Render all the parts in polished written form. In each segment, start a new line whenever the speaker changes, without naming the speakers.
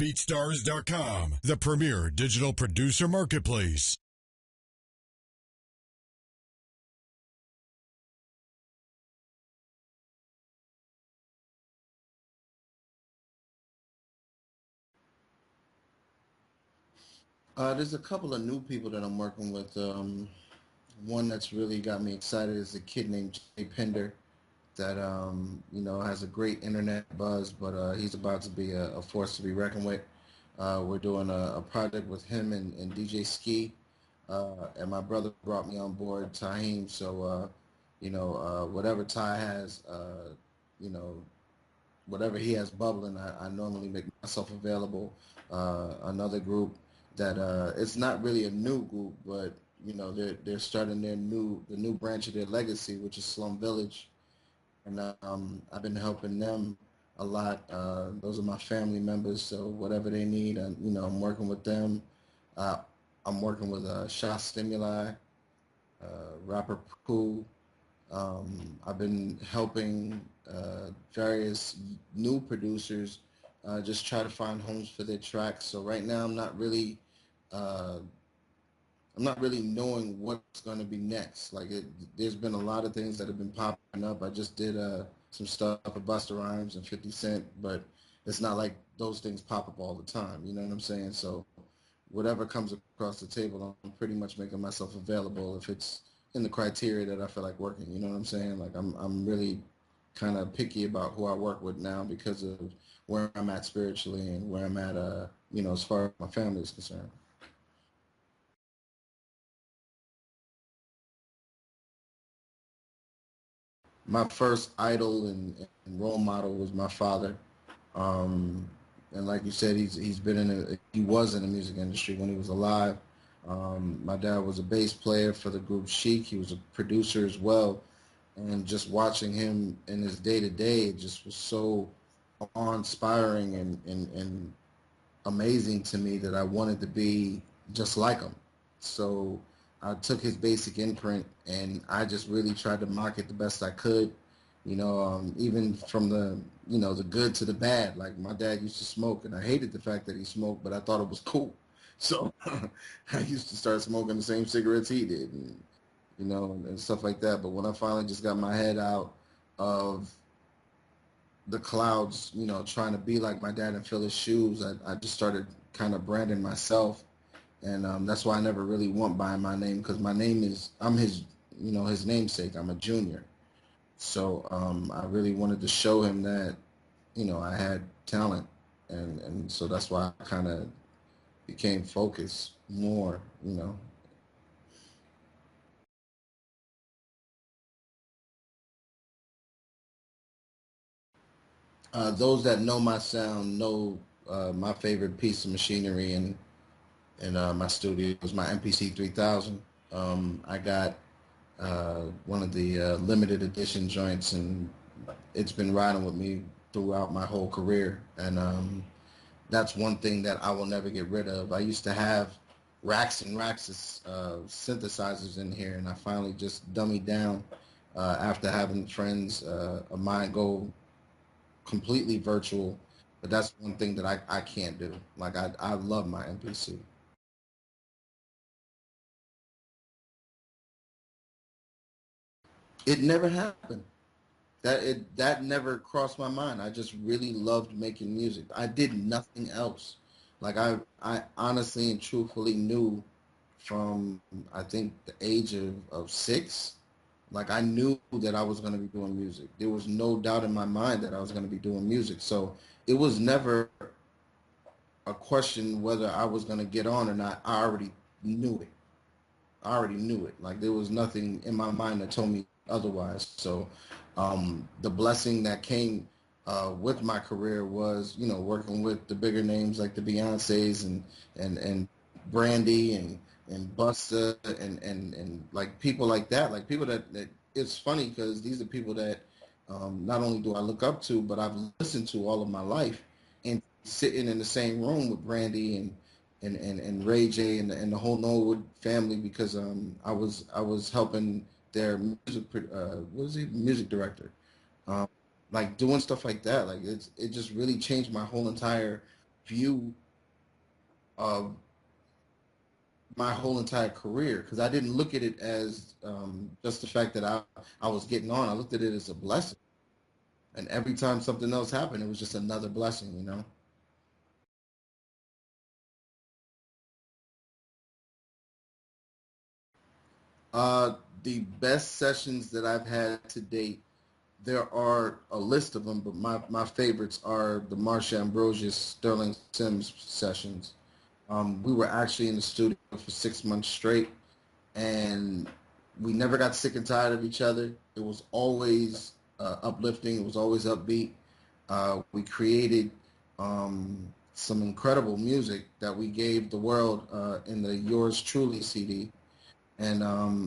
BeatStars.com, the premier digital producer marketplace.
There's a couple of new people that I'm working with. One that's really got me excited is a kid named Jay Pender that has a great internet buzz, but he's about to be a force to be reckoned with. We're doing a project with him and DJ Ski, and my brother brought me on board, Taheem. So whatever Ty has, you know, whatever he has bubbling, I normally make myself available. Another group that it's not really a new group, but they're starting the new branch of their legacy, which is Slum Village, and I've been helping them a lot. Those are my family members, so whatever they need, I'm working with them. Uh, I'm working with Shot Stimuli, Rapper Pooh. I've been helping various new producers just try to find homes for their tracks. So right now, uh, I'm not really knowing what's going to be next. There's been a lot of things that have been popping up. I just did some stuff with Busta Rhymes and 50 Cent, but it's not like those things pop up all the time. You know what I'm saying? So whatever comes across the table, I'm pretty much making myself available if it's in the criteria that I feel like working. You know what I'm saying? Like I'm really kind of picky about who I work with now because of where I'm at spiritually and where I'm at, as far as my family is concerned. My first idol and role model was my father. Um, and like you said, he was in the music industry when he was alive. My dad was a bass player for the group Chic. He was a producer as well. And just watching him in his day to day, it just was so awe-inspiring and amazing to me that I wanted to be just like him. So I took his basic imprint and I just really tried to mock it the best I could. Even from the good to the bad. Like my dad used to smoke, and I hated the fact that he smoked, but I thought it was cool. So I used to start smoking the same cigarettes he did, and stuff like that. But when I finally just got my head out of the clouds, trying to be like my dad and fill his shoes, I just started kind of branding myself, and that's why I never really went by my name because I'm his, his namesake. I'm a junior, so I really wanted to show him that I had talent, and so that's why I kind of became focused more. Those that know my sound know my favorite piece of machinery in my studio is my MPC 3000. I got one of the limited edition joints, and it's been riding with me throughout my whole career. And that's one thing that I will never get rid of. I used to have racks and racks of synthesizers in here, and I finally just dummied down after having friends of mine go completely virtual. But that's one thing that I can't do. Like I love my MPC. It never happened. That never crossed my mind. I just really loved making music. I did nothing else. Like I honestly and truthfully knew from I think the age of 6, like I knew that I was gonna be doing music. There was no doubt in my mind that I was gonna be doing music. So it was never a question whether I was gonna get on or not. I already knew it. I already knew it. Like there was nothing in my mind that told me otherwise. So the blessing that came with my career was, working with the bigger names like the Beyoncés and Brandy and Busta and like people like that. Like people that it's funny because these are people that not only do I look up to, but I've listened to all of my life. And sitting in the same room with Brandy and Ray J and the whole Norwood family because I was helping their what was he music director, um, like doing stuff like that. Like it just really changed my whole entire view of my whole entire career, because I didn't look at it as just the fact that I was getting on. I looked at it as a blessing. And every time something else happened, it was just another blessing, you know? Uh, the best sessions that I've had to date, there are a list of them, but my favorites are the Marsha Ambrosius Sterling Sims sessions. We were actually in the studio for 6 months straight, and we never got sick and tired of each other. It was always uplifting. It was always upbeat. We created some incredible music that we gave the world in the Yours Truly CD. And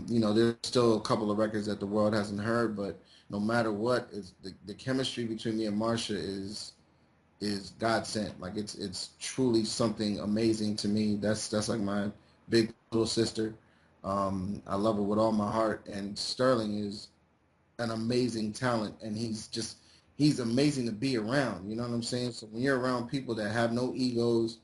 you know, there's still a couple of records that the world hasn't heard, but no matter what, is the chemistry between me and Marsha is God sent. Like it's truly something amazing to me. That's like my big little sister. I love her with all my heart, and Sterling is an amazing talent, and he's amazing to be around. You know what I'm saying? So when you're around people that have no egos,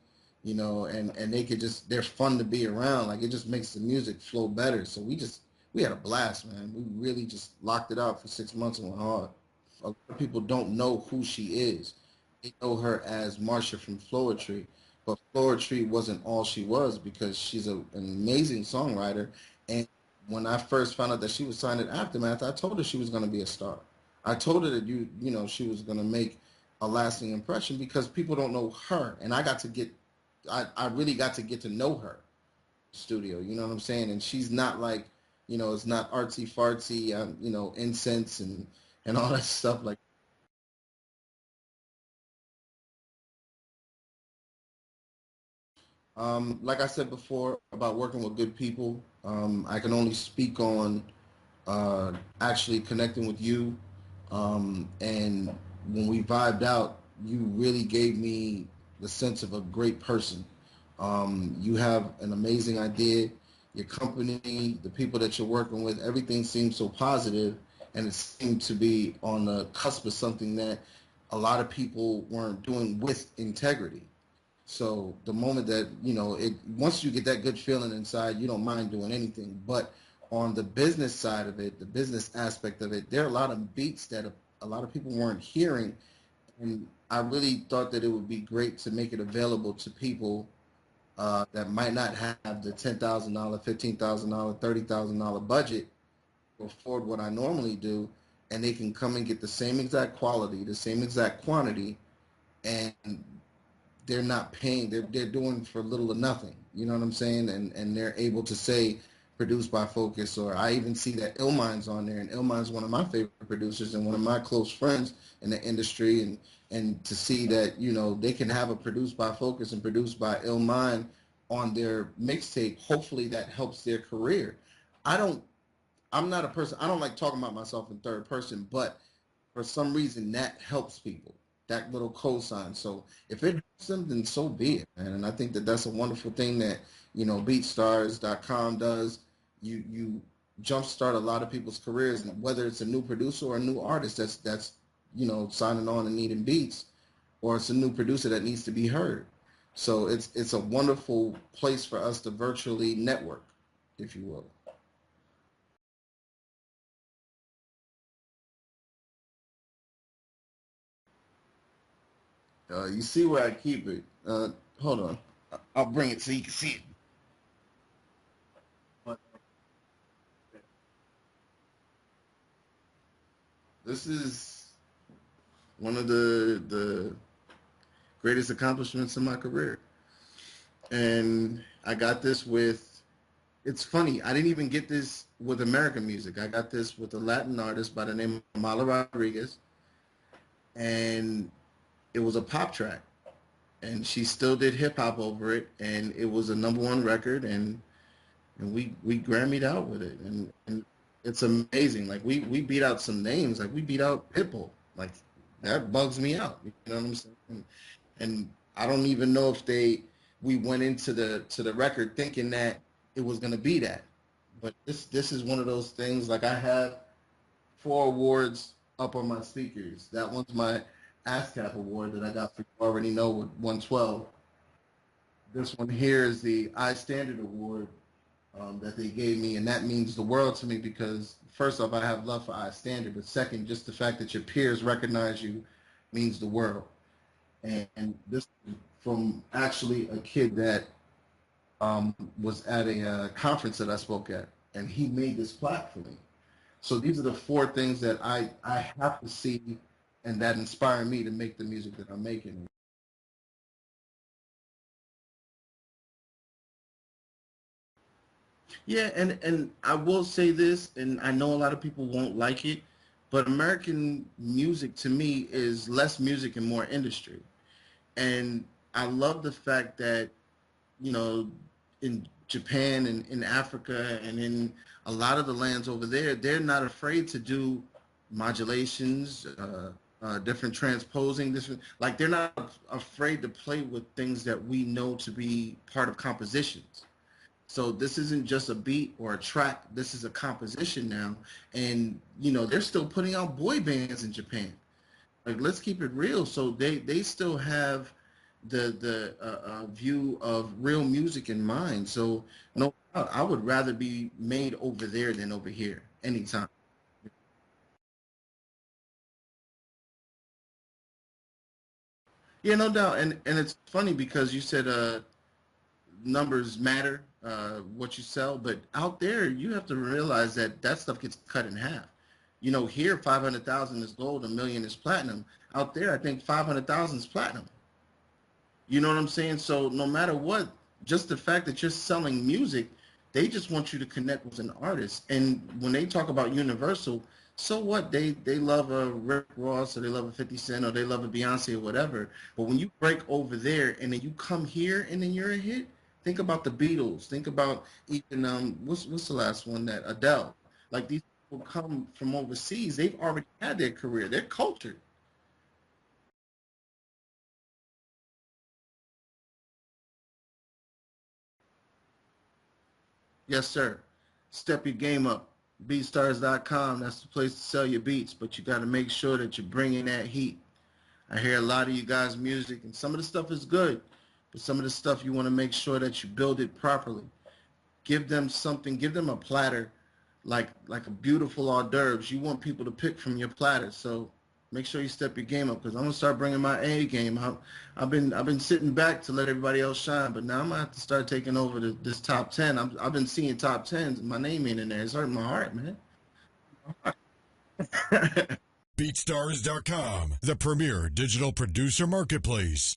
you know, and they could just they're fun to be around. Like it just makes the music flow better. So we had a blast, man. We really just locked it out for 6 months and went hard. A lot of people don't know who she is. They know her as Marsha from Floetry, but Floetry wasn't all she was, because she's an amazing songwriter. And when I first found out that she was signed at Aftermath, I told her she was going to be a star. I told her that you know she was going to make a lasting impression, because people don't know her, and I really got to get to know her studio. You know what I'm saying? And she's not like, you know, it's not artsy fartsy, you know, incense and all that stuff. Like I said before about working with good people, I can only speak on actually connecting with you. And when we vibed out, you really gave me the sense of a great person. You have an amazing idea. Your company, the people that you're working with, everything seems so positive, and it seemed to be on the cusp of something that a lot of people weren't doing with integrity. So the moment that, you know, it once you get that good feeling inside, you don't mind doing anything. But on the business side of it, the business aspect of it, there are a lot of beats that a lot of people weren't hearing, and I really thought that it would be great to make it available to people that might not have the $10,000, $15,000, $30,000 budget to afford what I normally do, and they can come and get the same exact quality, the same exact quantity, and they're not paying. They're doing for little or nothing. You know what I'm saying? And they're able to say produced by Focus, or I even see that Illmind's on there, and Illmind's one of my favorite producers and one of my close friends in the industry, and to see that, you know, they can have a produced by Focus and produced by Illmind on their mixtape. Hopefully that helps their career. I don't. I'm not a person. I don't like talking about myself in third person, but for some reason that helps people, that little cosign. So if it helps them, then so be it, man. And I think that that's a wonderful thing that, you know, BeatStars.com does. You jumpstart a lot of people's careers, whether it's a new producer or a new artist that's you know, signing on and needing beats, or it's a new producer that needs to be heard. So it's a wonderful place for us to virtually network, if you will. You see where I keep it. Hold on. I'll bring it so you can see it. This is one of the greatest accomplishments in my career, and I got this with. It's funny. I didn't even get this with American music. I got this with a Latin artist by the name of Mala Rodriguez, and it was a pop track, and she still did hip hop over it, and it was a #1 record, and we Grammyed out with it, and it's amazing. Like we beat out some names, like we beat out Pitbull. Like that bugs me out. You know what I'm saying? And I don't even know if we went into the record thinking that it was gonna be that. But this is one of those things. Like I have 4 awards up on my speakers. That one's my ASCAP award that I got for You Already Know with 112. This one here is the iStandard award that they gave me, and that means the world to me because first off, I have love for iStandard, but second, just the fact that your peers recognize you means the world. And this is from actually a kid that was at a conference that I spoke at, and he made this plaque for me. So these are the four things that I have to see, and that inspire me to make the music that I'm making. Yeah, and I will say this, and I know a lot of people won't like it, but American music to me is less music and more industry. And I love the fact that, you know, in Japan and in Africa and in a lot of the lands over there, they're not afraid to do modulations, different transposing, different, like they're not afraid to play with things that we know to be part of compositions. So this isn't just a beat or a track. This is a composition now, and they're still putting out boy bands in Japan. Like, let's keep it real. So they still have the view of real music in mind. So no doubt, I would rather be made over there than over here anytime. Yeah, no doubt. And it's funny because you said numbers matter, what you sell, but out there you have to realize that that stuff gets cut in half. Here 500,000 is gold, 1 million is platinum. Out there, I think 500,000 is platinum. You know what I'm saying? So no matter what, just the fact that you're selling music, they just want you to connect with an artist. And when they talk about Universal, so what? They love a Rick Ross or they love a 50 Cent or they love a Beyonce or whatever. But when you break over there and then you come here and then you're a hit, think about the Beatles. Think about even what's the last one, that Adele. Like, these people come from overseas, they've already had their career. They're cultured. Yes, sir. Step your game up. BeatStars.com. That's the place to sell your beats, but you got to make sure that you're bringing that heat. I hear a lot of you guys' music, and some of the stuff is good, but some of the stuff you want to make sure that you build it properly. Give them something. Give them a platter, like a beautiful hors d'oeuvres. You want people to pick from your platter, so make sure you step your game up because I'm gonna start bringing my A game. I've been sitting back to let everybody else shine, but now I'm gonna have to start taking over this top 10. I've been seeing top tens, and my name ain't in there. It's hurting my heart, man.
BeatStars.com, the premier digital producer marketplace.